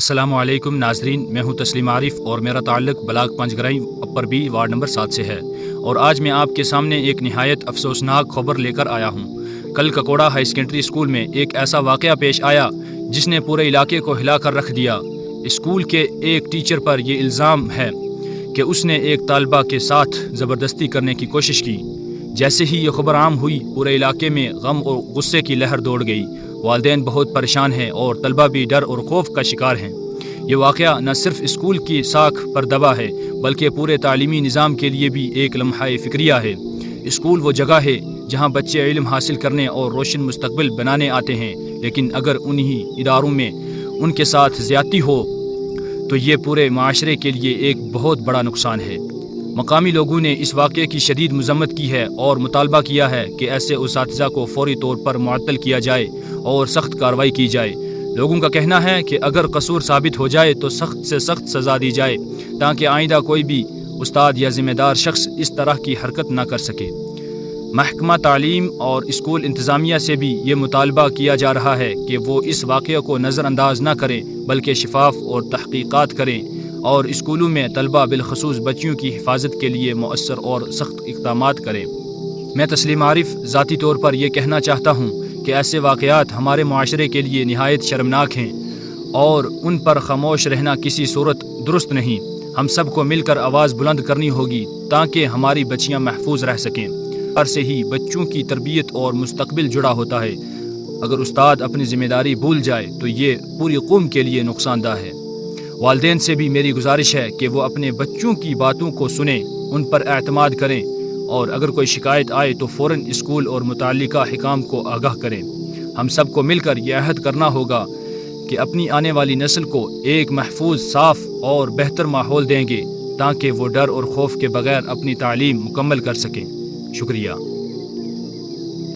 السلام علیکم ناظرین، میں ہوں تسلیم عارف اور میرا تعلق block Panjgrai upper B ward number 7 سے ہے، اور آج میں آپ کے سامنے ایک نہایت افسوسناک خبر لے کر آیا ہوں۔ کل ککوڑا ہائی سیکنڈری اسکول میں ایک ایسا واقعہ پیش آیا جس نے پورے علاقے کو ہلا کر رکھ دیا۔ اسکول کے ایک ٹیچر پر یہ الزام ہے کہ اس نے ایک طالبہ کے ساتھ زبردستی کرنے کی کوشش کی۔ جیسے ہی یہ خبر عام ہوئی، پورے علاقے میں غم اور غصے کی لہر دوڑ گئی۔ والدین بہت پریشان ہیں اور طلبہ بھی ڈر اور خوف کا شکار ہیں۔ یہ واقعہ نہ صرف اسکول کی ساکھ پر دبا ہے بلکہ پورے تعلیمی نظام کے لیے بھی ایک لمحہ فکریہ ہے۔ اسکول وہ جگہ ہے جہاں بچے علم حاصل کرنے اور روشن مستقبل بنانے آتے ہیں، لیکن اگر انہی اداروں میں ان کے ساتھ زیادتی ہو تو یہ پورے معاشرے کے لیے ایک بہت بڑا نقصان ہے۔ مقامی لوگوں نے اس واقعے کی شدید مذمت کی ہے اور مطالبہ کیا ہے کہ ایسے اساتذہ کو فوری طور پر معطل کیا جائے اور سخت کارروائی کی جائے۔ لوگوں کا کہنا ہے کہ اگر قصور ثابت ہو جائے تو سخت سے سخت سزا دی جائے تاکہ آئندہ کوئی بھی استاد یا ذمہ دار شخص اس طرح کی حرکت نہ کر سکے۔ محکمہ تعلیم اور اسکول انتظامیہ سے بھی یہ مطالبہ کیا جا رہا ہے کہ وہ اس واقعے کو نظر انداز نہ کریں بلکہ شفاف اور تحقیقات کریں اور اسکولوں میں طلبہ بالخصوص بچیوں کی حفاظت کے لیے مؤثر اور سخت اقدامات کریں۔ میں تسلیم عارف ذاتی طور پر یہ کہنا چاہتا ہوں کہ ایسے واقعات ہمارے معاشرے کے لیے نہایت شرمناک ہیں اور ان پر خاموش رہنا کسی صورت درست نہیں۔ ہم سب کو مل کر آواز بلند کرنی ہوگی تاکہ ہماری بچیاں محفوظ رہ سکیں۔ گھر سے ہی بچوں کی تربیت اور مستقبل جڑا ہوتا ہے۔ اگر استاد اپنی ذمہ داری بھول جائے تو یہ پوری قوم کے لیے نقصان دہ ہے۔ والدین سے بھی میری گزارش ہے کہ وہ اپنے بچوں کی باتوں کو سنیں، ان پر اعتماد کریں اور اگر کوئی شکایت آئے تو فوراً اسکول اور متعلقہ حکام کو آگاہ کریں۔ ہم سب کو مل کر یہ عہد کرنا ہوگا کہ اپنی آنے والی نسل کو ایک محفوظ، صاف اور بہتر ماحول دیں گے تاکہ وہ ڈر اور خوف کے بغیر اپنی تعلیم مکمل کر سکیں۔ شکریہ۔